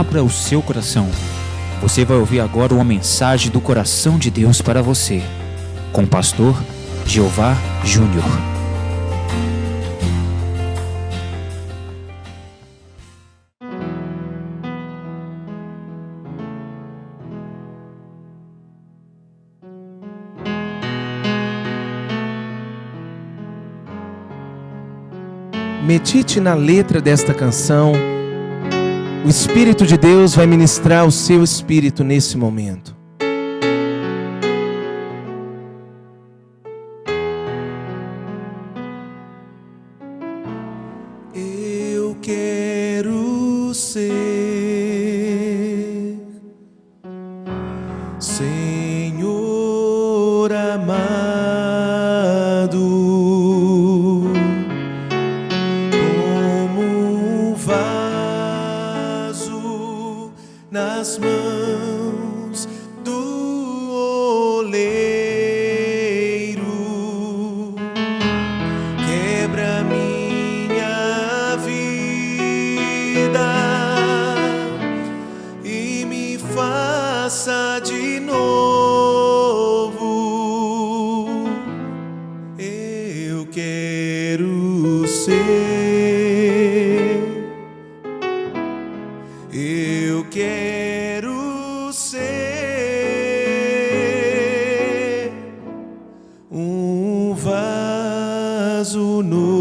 abra o seu coração. Você vai ouvir agora uma mensagem do coração de Deus para você, com o pastor Jeová Júnior. Medite na letra desta canção. O Espírito de Deus vai ministrar o seu espírito nesse momento. Eu quero ser Senhor amado, nas mãos do oleiro. Quebra minha vida e me faça de novo. Eu quero ser, eu quero ser um vaso novo.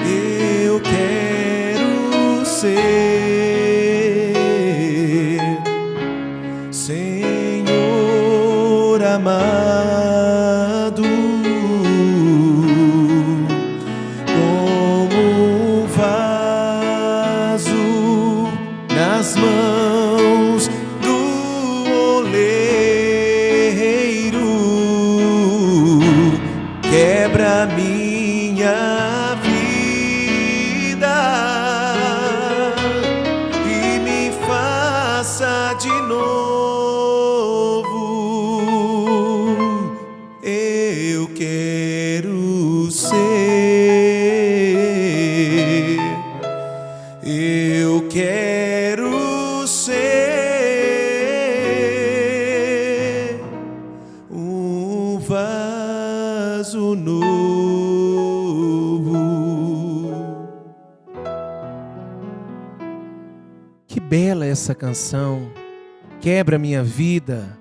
Eu quero ser Senhor amado, nas mãos do oleiro. Quebra minha vida e me faça de novo. Eu quero ser, eu quero ser um vaso novo. Que bela essa canção. Quebra minha vida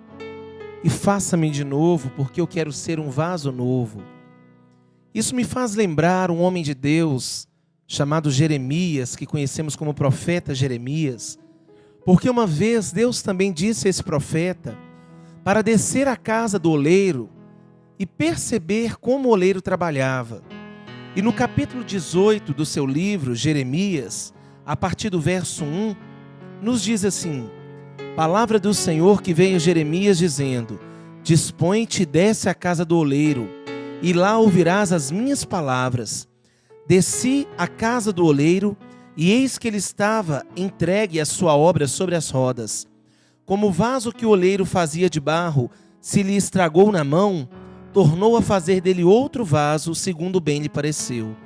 e faça-me de novo, porque eu quero ser um vaso novo. Isso me faz lembrar um homem de Deus chamado Jeremias, que conhecemos como profeta Jeremias, porque uma vez Deus também disse a esse profeta para descer à casa do oleiro e perceber como o oleiro trabalhava. E no capítulo 18 do seu livro, Jeremias, a partir do verso 1, nos diz assim: palavra do Senhor que veio a Jeremias dizendo: dispõe-te e desce à casa do oleiro, e lá ouvirás as minhas palavras. Desci à casa do oleiro, e eis que ele estava entregue à sua obra sobre as rodas. Como o vaso que o oleiro fazia de barro se lhe estragou na mão, tornou a fazer dele outro vaso, segundo bem lhe pareceu.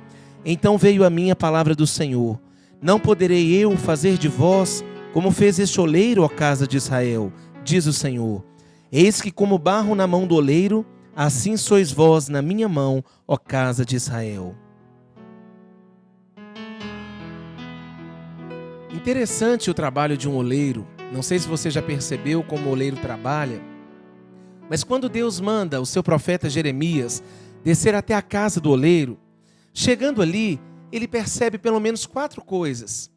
Então veio a mim a palavra do Senhor: não poderei eu fazer de vós como fez este oleiro, ó casa de Israel, diz o Senhor. Eis que como barro na mão do oleiro, assim sois vós na minha mão, ó casa de Israel. Interessante o trabalho de um oleiro. Não sei se você já percebeu como o oleiro trabalha, mas quando Deus manda o seu profeta Jeremias descer até a casa do oleiro, chegando ali, ele percebe pelo menos 4 coisas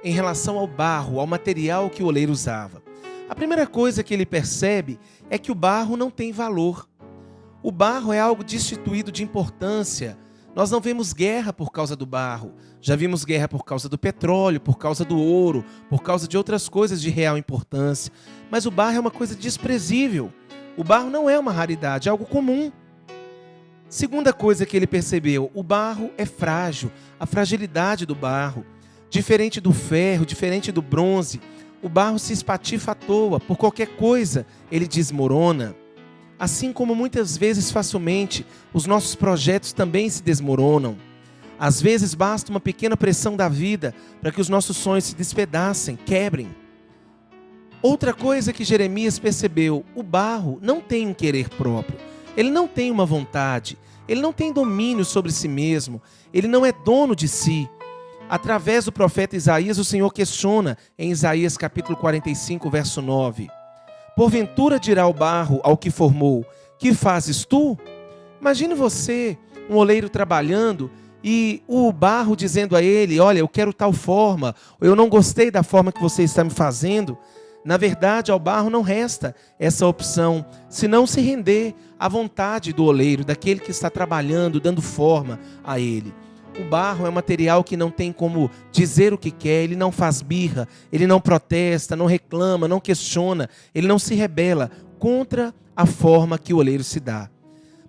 em relação ao barro, ao material que o oleiro usava. A primeira coisa que ele percebe é que o barro não tem valor. O barro é algo destituído de importância. Nós não vemos guerra por causa do barro. Já vimos guerra por causa do petróleo, por causa do ouro, por causa de outras coisas de real importância. Mas o barro é uma coisa desprezível. O barro não é uma raridade, é algo comum. Segunda coisa que ele percebeu: o barro é frágil, a fragilidade do barro. Diferente do ferro, diferente do bronze, o barro se espatifa à toa, por qualquer coisa ele desmorona. Assim como muitas vezes facilmente os nossos projetos também se desmoronam. Às vezes basta uma pequena pressão da vida para que os nossos sonhos se despedacem, quebrem. Outra coisa que Jeremias percebeu: o barro não tem um querer próprio, ele não tem uma vontade, ele não tem domínio sobre si mesmo, ele não é dono de si. Através do profeta Isaías, o Senhor questiona em Isaías capítulo 45, verso 9: porventura dirá o barro ao que formou: que fazes tu? Imagine você, um oleiro trabalhando, e o barro dizendo a ele: olha, eu quero tal forma, ou eu não gostei da forma que você está me fazendo. Na verdade, ao barro não resta essa opção, senão se render à vontade do oleiro, daquele que está trabalhando, dando forma a ele. O barro é um material que não tem como dizer o que quer, ele não faz birra, ele não protesta, não reclama, não questiona, ele não se rebela contra a forma que o oleiro se dá.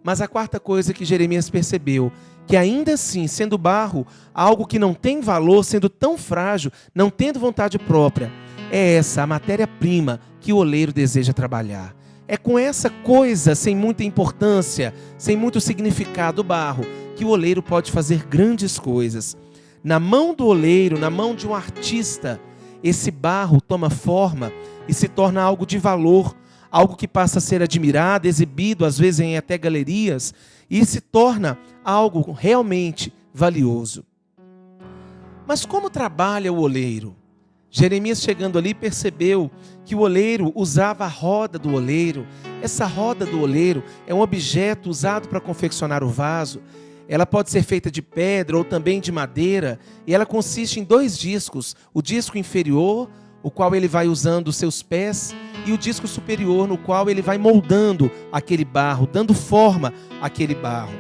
Mas a quarta coisa que Jeremias percebeu, que ainda assim, sendo barro, algo que não tem valor, sendo tão frágil, não tendo vontade própria, é essa a matéria-prima que o oleiro deseja trabalhar. É com essa coisa sem muita importância, sem muito significado, o barro, que o oleiro pode fazer grandes coisas. Na mão do oleiro, na mão de um artista, esse barro toma forma e se torna algo de valor, algo que passa a ser admirado, exibido, às vezes em até galerias, e se torna algo realmente valioso. Mas como trabalha o oleiro? Jeremias, chegando ali, percebeu que o oleiro usava a roda do oleiro. Essa roda do oleiro é um objeto usado para confeccionar o vaso. Ela pode ser feita de pedra ou também de madeira, e ela consiste em 2 discos: o disco inferior, o qual ele vai usando os seus pés, e o disco superior, no qual ele vai moldando aquele barro, dando forma àquele barro.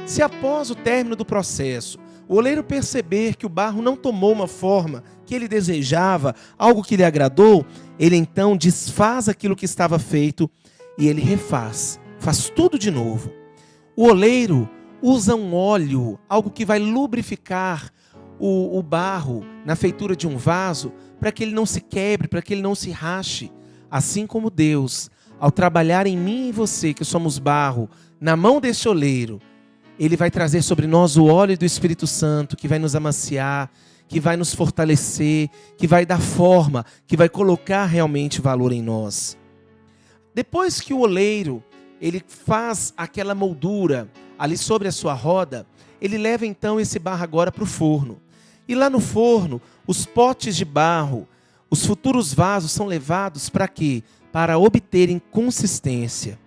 Se após o término do processo, o oleiro perceber que o barro não tomou uma forma que ele desejava, algo que lhe agradou, ele então desfaz aquilo que estava feito e ele refaz, faz tudo de novo. O oleiro usa um óleo, algo que vai lubrificar o barro na feitura de um vaso, para que ele não se quebre, para que ele não se rache. Assim como Deus, ao trabalhar em mim e em você, que somos barro, na mão desse oleiro, Ele vai trazer sobre nós o óleo do Espírito Santo, que vai nos amaciar, que vai nos fortalecer, que vai dar forma, que vai colocar realmente valor em nós. Depois que o oleiro, ele faz aquela moldura ali sobre a sua roda, ele leva então esse barro agora para o forno. E lá no forno, os potes de barro, os futuros vasos são levados para quê? Para obterem consistência.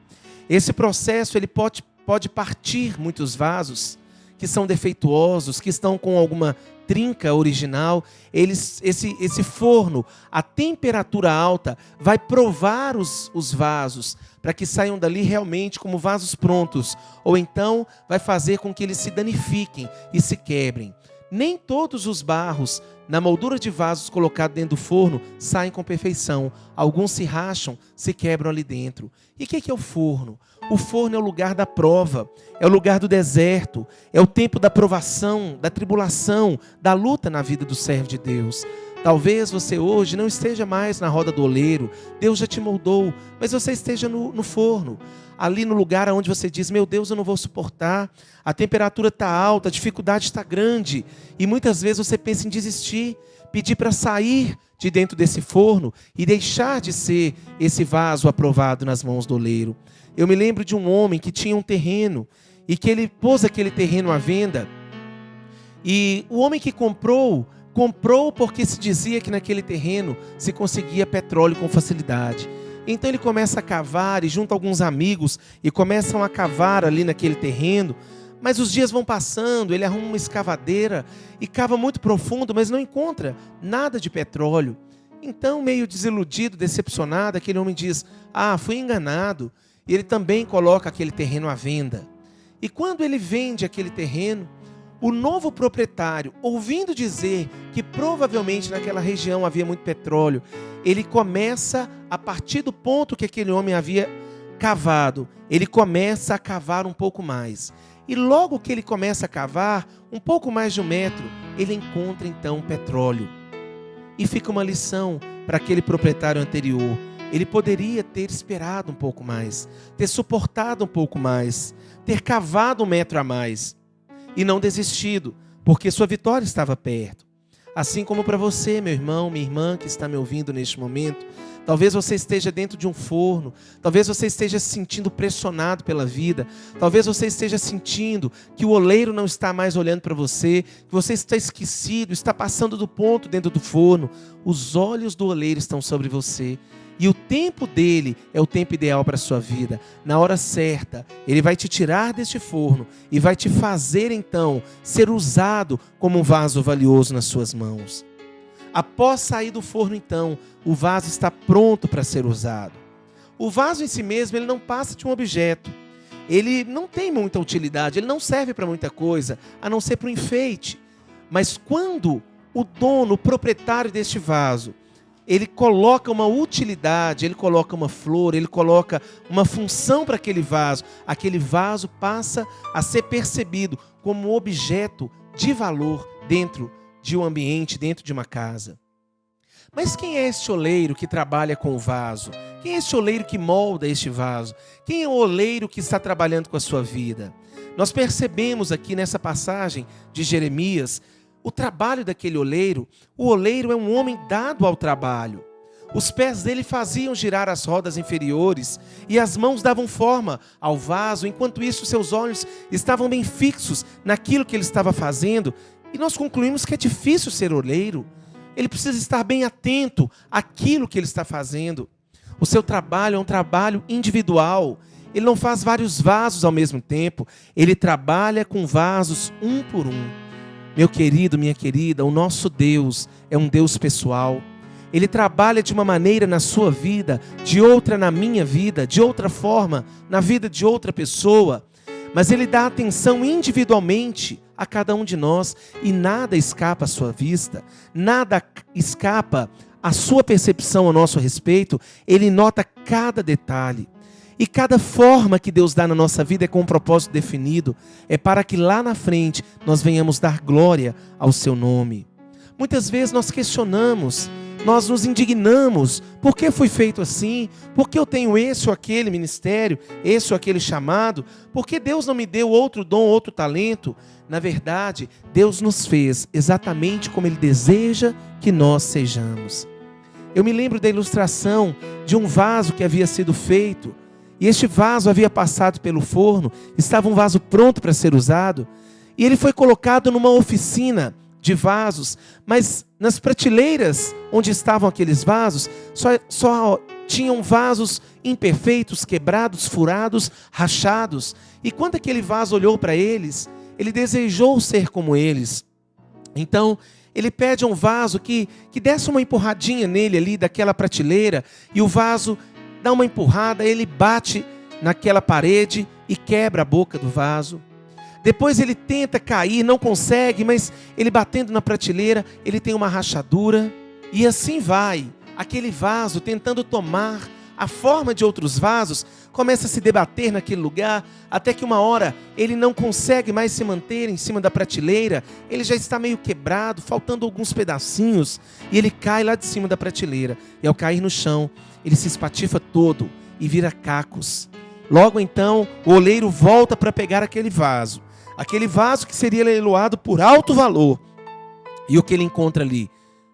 Esse processo ele pode partir muitos vasos que são defeituosos, que estão com alguma trinca original. Esse forno, a temperatura alta, vai provar os vasos para que saiam dali realmente como vasos prontos. Ou então vai fazer com que eles se danifiquem e se quebrem. Nem todos os barros na moldura de vasos colocados dentro do forno saem com perfeição. Alguns se racham, se quebram ali dentro. E o que é o forno? O forno é o lugar da prova, é o lugar do deserto, é o tempo da provação, da tribulação, da luta na vida do servo de Deus. Talvez você hoje não esteja mais na roda do oleiro, Deus já te moldou, mas você esteja no forno, ali no lugar onde você diz, meu Deus, eu não vou suportar, a temperatura está alta, a dificuldade está grande, e muitas vezes você pensa em desistir, pedir para sair de dentro desse forno e deixar de ser esse vaso aprovado nas mãos do oleiro. Eu me lembro de um homem que tinha um terreno e que ele pôs aquele terreno à venda, e o homem que comprou porque se dizia que naquele terreno se conseguia petróleo com facilidade. Então ele começa a cavar e junta alguns amigos e começam a cavar ali naquele terreno. Mas os dias vão passando, ele arruma uma escavadeira e cava muito profundo, mas não encontra nada de petróleo. Então, meio desiludido, decepcionado, aquele homem diz, fui enganado. E ele também coloca aquele terreno à venda. E quando ele vende aquele terreno, o novo proprietário, ouvindo dizer que provavelmente naquela região havia muito petróleo, ele começa, a partir do ponto que aquele homem havia cavado, ele começa a cavar um pouco mais. E logo que ele começa a cavar, um pouco mais de 1 metro, ele encontra então petróleo. E fica uma lição para aquele proprietário anterior. Ele poderia ter esperado um pouco mais, ter suportado um pouco mais, ter cavado 1 metro a mais e não desistido, porque sua vitória estava perto. Assim como para você, meu irmão, minha irmã que está me ouvindo neste momento, talvez você esteja dentro de um forno, talvez você esteja se sentindo pressionado pela vida, talvez você esteja sentindo que o oleiro não está mais olhando para você, que você está esquecido, está passando do ponto dentro do forno. Os olhos do oleiro estão sobre você. E o tempo dele é o tempo ideal para a sua vida. Na hora certa, ele vai te tirar deste forno e vai te fazer então ser usado como um vaso valioso nas suas mãos. Após sair do forno então, o vaso está pronto para ser usado. O vaso em si mesmo, ele não passa de um objeto. Ele não tem muita utilidade, ele não serve para muita coisa, a não ser para um enfeite. Mas quando o dono, o proprietário deste vaso, ele coloca uma utilidade, ele coloca uma flor, ele coloca uma função para aquele vaso passa a ser percebido como um objeto de valor dentro de um ambiente, dentro de uma casa. Mas quem é este oleiro que trabalha com o vaso? Quem é este oleiro que molda este vaso? Quem é o oleiro que está trabalhando com a sua vida? Nós percebemos aqui nessa passagem de Jeremias o trabalho daquele oleiro. O oleiro é um homem dado ao trabalho. Os pés dele faziam girar as rodas inferiores e as mãos davam forma ao vaso. Enquanto isso, seus olhos estavam bem fixos naquilo que ele estava fazendo. E nós concluímos que é difícil ser oleiro. Ele precisa estar bem atento àquilo que ele está fazendo. O seu trabalho é um trabalho individual. Ele não faz vários vasos ao mesmo tempo. Ele trabalha com vasos um por um. Meu querido, minha querida, o nosso Deus é um Deus pessoal. Ele trabalha de uma maneira na sua vida, de outra na minha vida, de outra forma na vida de outra pessoa. Mas Ele dá atenção individualmente a cada um de nós e nada escapa à sua vista, nada escapa à sua percepção a nosso respeito. Ele nota cada detalhe. E cada forma que Deus dá na nossa vida é com um propósito definido. É para que lá na frente nós venhamos dar glória ao seu nome. Muitas vezes nós questionamos, nós nos indignamos. Por que foi feito assim? Por que eu tenho esse ou aquele ministério, esse ou aquele chamado? Por que Deus não me deu outro dom, outro talento? Na verdade, Deus nos fez exatamente como Ele deseja que nós sejamos. Eu me lembro da ilustração de um vaso que havia sido feito. E este vaso havia passado pelo forno, estava um vaso pronto para ser usado, e ele foi colocado numa oficina de vasos, mas nas prateleiras onde estavam aqueles vasos, só tinham vasos imperfeitos, quebrados, furados, rachados. E quando aquele vaso olhou para eles, ele desejou ser como eles. Então, ele pede a um vaso que desse uma empurradinha nele ali daquela prateleira, e o vaso dá uma empurrada, ele bate naquela parede e quebra a boca do vaso. Depois ele tenta cair, não consegue, mas ele batendo na prateleira, ele tem uma rachadura. E assim vai. Aquele vaso, tentando tomar a forma de outros vasos, começa a se debater naquele lugar, até que uma hora ele não consegue mais se manter em cima da prateleira. Ele já está meio quebrado, faltando alguns pedacinhos, e ele cai lá de cima da prateleira. E ao cair no chão, ele se espatifa todo e vira cacos. Logo então, o oleiro volta para pegar aquele vaso que seria leiloado por alto valor. E o que ele encontra ali?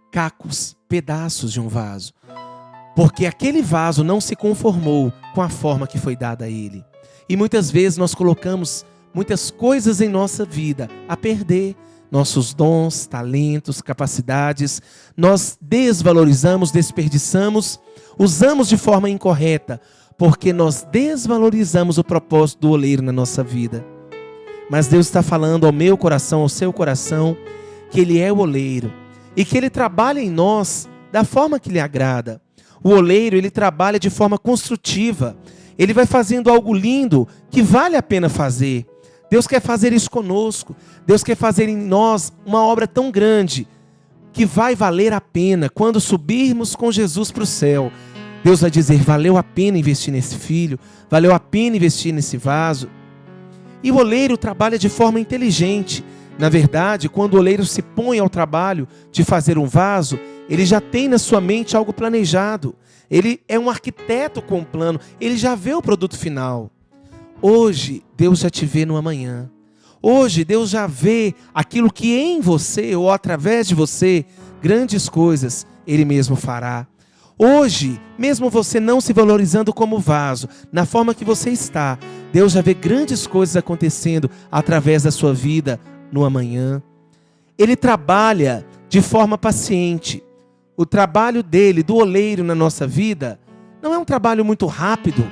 Cacos, pedaços de um vaso. Porque aquele vaso não se conformou com a forma que foi dada a ele. E muitas vezes nós colocamos muitas coisas em nossa vida a perder. Nossos dons, talentos, capacidades, nós desvalorizamos, desperdiçamos, usamos de forma incorreta, porque nós desvalorizamos o propósito do oleiro na nossa vida. Mas Deus está falando ao meu coração, ao seu coração, que Ele é o oleiro e que Ele trabalha em nós da forma que lhe agrada. O oleiro, ele trabalha de forma construtiva. Ele vai fazendo algo lindo que vale a pena fazer. Deus quer fazer isso conosco. Deus quer fazer em nós uma obra tão grande que vai valer a pena. Quando subirmos com Jesus para o céu, Deus vai dizer, valeu a pena investir nesse filho, valeu a pena investir nesse vaso. E o oleiro trabalha de forma inteligente. Na verdade, quando o oleiro se põe ao trabalho de fazer um vaso, ele já tem na sua mente algo planejado. Ele é um arquiteto com um plano, ele já vê o produto final. Hoje, Deus já te vê no amanhã. Hoje Deus já vê aquilo que em você ou através de você, grandes coisas Ele mesmo fará. Hoje, mesmo você não se valorizando como vaso, na forma que você está, Deus já vê grandes coisas acontecendo através da sua vida no amanhã. Ele trabalha de forma paciente. O trabalho dele, do oleiro na nossa vida, não é um trabalho muito rápido.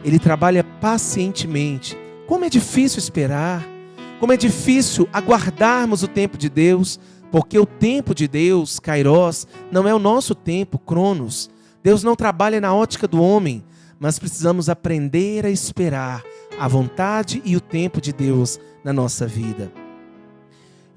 Ele trabalha pacientemente. Como é difícil esperar, como é difícil aguardarmos o tempo de Deus, porque o tempo de Deus, Kairos, não é o nosso tempo, Cronos. Deus não trabalha na ótica do homem, mas precisamos aprender a esperar a vontade e o tempo de Deus na nossa vida.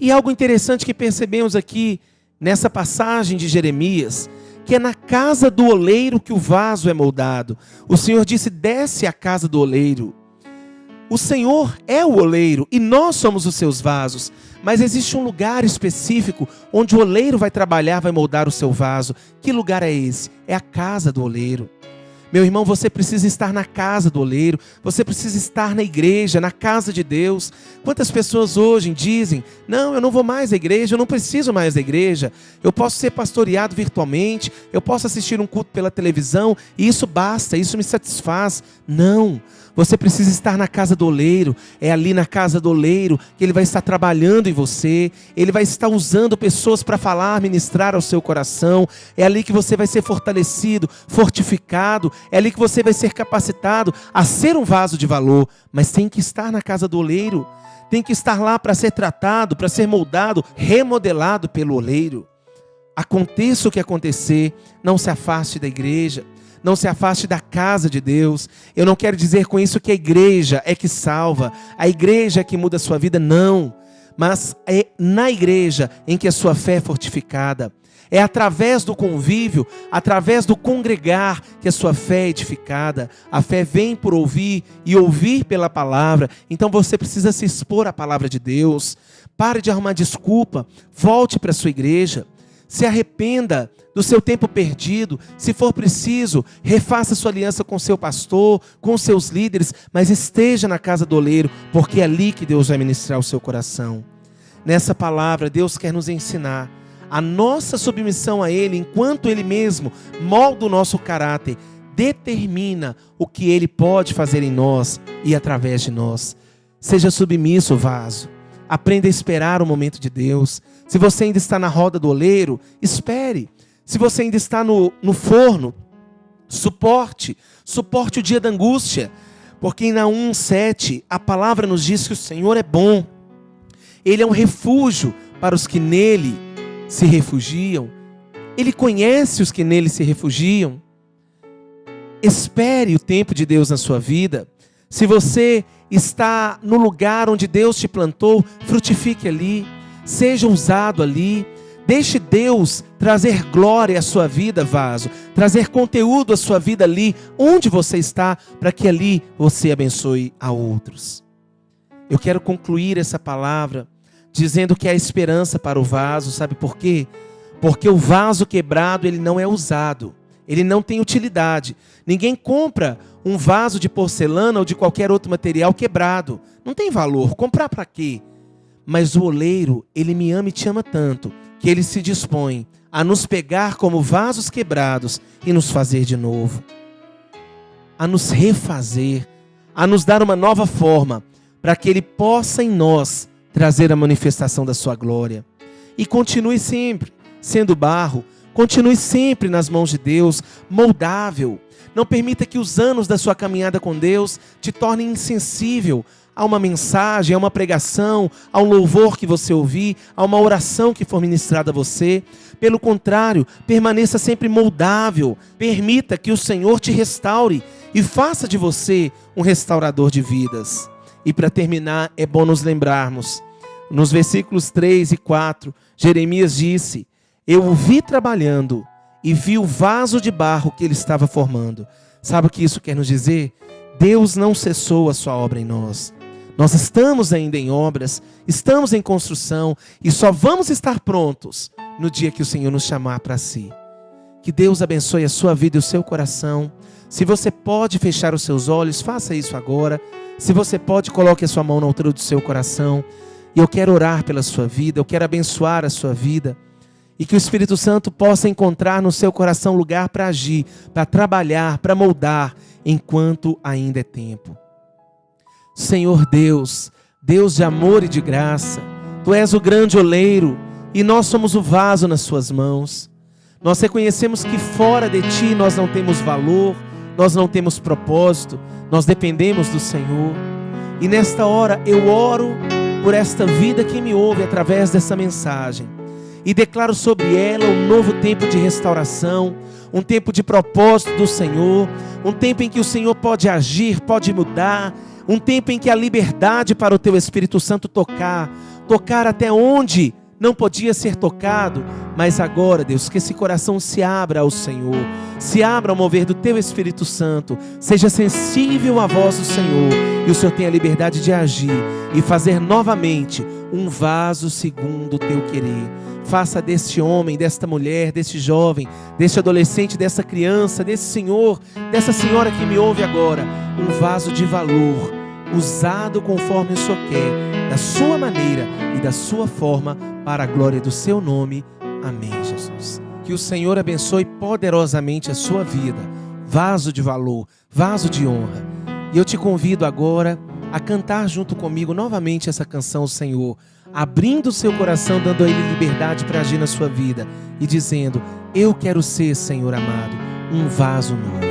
E algo interessante que percebemos aqui nessa passagem de Jeremias, que é na casa do oleiro que o vaso é moldado. O Senhor disse: desce à casa do oleiro. O Senhor é o oleiro e nós somos os seus vasos. Mas existe um lugar específico onde o oleiro vai trabalhar, vai moldar o seu vaso. Que lugar é esse? É a casa do oleiro. Meu irmão, você precisa estar na casa do oleiro, você precisa estar na igreja, na casa de Deus. Quantas pessoas hoje dizem: não, eu não vou mais à igreja, eu não preciso mais da igreja, eu posso ser pastoreado virtualmente, eu posso assistir um culto pela televisão, e isso basta, isso me satisfaz. Não, você precisa estar na casa do oleiro. É ali na casa do oleiro que ele vai estar trabalhando em você, ele vai estar usando pessoas para falar, ministrar ao seu coração. É ali que você vai ser fortalecido, fortificado. É ali que você vai ser capacitado a ser um vaso de valor. Mas tem que estar na casa do oleiro, tem que estar lá para ser tratado, para ser moldado, remodelado pelo oleiro. Aconteça o que acontecer, não se afaste da igreja, não se afaste da casa de Deus. Eu não quero dizer com isso que a igreja é que salva, a igreja é que muda a sua vida, não. Mas é na igreja em que a sua fé é fortificada. É através do convívio, através do congregar, que a sua fé é edificada. A fé vem por ouvir e ouvir pela palavra. Então você precisa se expor à palavra de Deus. Pare de arrumar desculpa, volte para a sua igreja. Se arrependa do seu tempo perdido. Se for preciso, refaça sua aliança com seu pastor, com seus líderes, mas esteja na casa do oleiro, porque é ali que Deus vai ministrar o seu coração. Nessa palavra, Deus quer nos ensinar a nossa submissão a Ele, enquanto Ele mesmo molda o nosso caráter, determina o que Ele pode fazer em nós e através de nós. Seja submisso, vaso. Aprenda a esperar o momento de Deus. Se você ainda está na roda do oleiro, espere. Se você ainda está no forno, suporte o dia da angústia. Porque em Naum 7, a palavra nos diz que o Senhor é bom. Ele é um refúgio para os que nele se refugiam. Ele conhece os que nele se refugiam. Espere o tempo de Deus na sua vida. Se você está no lugar onde Deus te plantou, frutifique ali. Seja usado ali. Deixe Deus trazer glória à sua vida, vaso. Trazer conteúdo à sua vida ali, onde você está, para que ali você abençoe a outros. Eu quero concluir essa palavra dizendo que há esperança para o vaso. Sabe por quê? Porque o vaso quebrado, ele não é usado. Ele não tem utilidade. Ninguém compra um vaso de porcelana ou de qualquer outro material quebrado. Não tem valor. Comprar para quê? Mas o oleiro, ele me ama e te ama tanto, que ele se dispõe a nos pegar como vasos quebrados e nos fazer de novo. A nos refazer, a nos dar uma nova forma, para que ele possa em nós trazer a manifestação da sua glória. E continue sempre sendo barro, continue sempre nas mãos de Deus, moldável. Não permita que os anos da sua caminhada com Deus te tornem insensível a uma mensagem, a uma pregação, a um louvor que você ouvir, a uma oração que for ministrada a você. Pelo contrário, permaneça sempre moldável. Permita que o Senhor te restaure e faça de você um restaurador de vidas. E para terminar, é bom nos lembrarmos, nos versículos 3 e 4, Jeremias disse: eu o vi trabalhando e vi o vaso de barro que ele estava formando. Sabe o que isso quer nos dizer? Deus não cessou a sua obra em nós. Nós estamos ainda em obras, estamos em construção e só vamos estar prontos no dia que o Senhor nos chamar para si. Que Deus abençoe a sua vida e o seu coração. Se você pode fechar os seus olhos, faça isso agora. Se você pode, coloque a sua mão na altura do seu coração. E eu quero orar pela sua vida, eu quero abençoar a sua vida. E que o Espírito Santo possa encontrar no seu coração lugar para agir, para trabalhar, para moldar, enquanto ainda é tempo. Senhor Deus, Deus de amor e de graça, Tu és o grande oleiro e nós somos o vaso nas Suas mãos. Nós reconhecemos que fora de Ti nós não temos valor, nós não temos propósito, nós dependemos do Senhor. E nesta hora eu oro por esta vida que me ouve através dessa mensagem e declaro sobre ela um novo tempo de restauração, um tempo de propósito do Senhor, um tempo em que o Senhor pode agir, pode mudar, um tempo em que a liberdade para o Teu Espírito Santo tocar até onde não podia ser tocado, mas agora, Deus, que esse coração se abra ao Senhor, se abra ao mover do Teu Espírito Santo, seja sensível à voz do Senhor, e o Senhor tenha a liberdade de agir e fazer novamente um vaso segundo o Teu querer. Faça deste homem, desta mulher, deste jovem, deste adolescente, dessa criança, desse senhor, dessa senhora que me ouve agora, um vaso de valor, usado conforme o Senhor quer, da sua maneira e da sua forma, para a glória do seu nome. Amém, Jesus. Que o Senhor abençoe poderosamente a sua vida, vaso de valor, vaso de honra. E eu te convido agora a cantar junto comigo novamente essa canção ao Senhor, abrindo o seu coração, dando a Ele liberdade para agir na sua vida e dizendo: eu quero ser, Senhor amado, um vaso novo.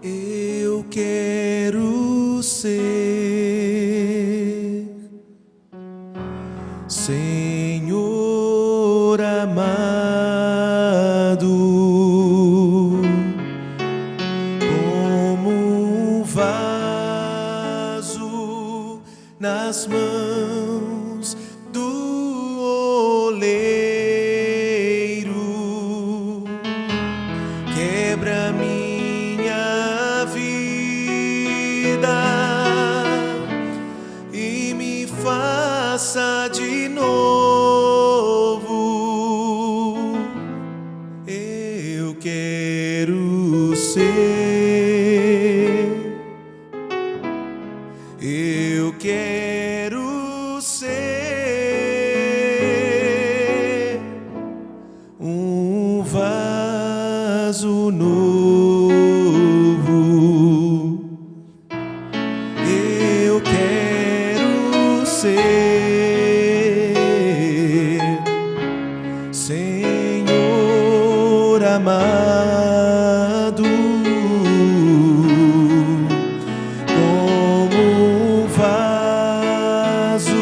Eu quero ser, Senhor amado, como um vaso nas mãos do oleiro. Quebra minha vida e me faça de novo. Eu quero ser, eu quero ser um vaso novo. Eu quero ser, Senhor amado, como um vaso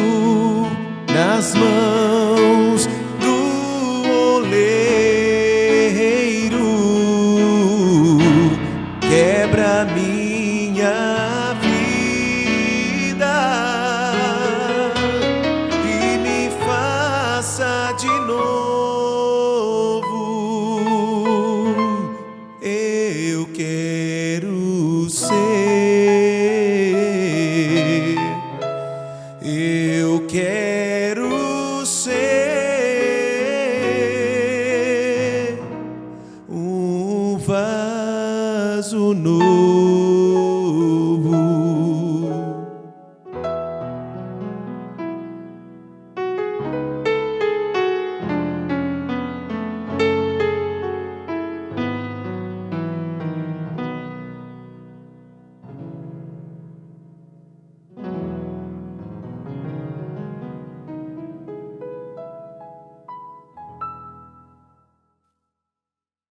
nas mãos do oleiro. Quebra minha vida e me faça de novo. Eu quero ser, eu quero ser um vaso novo.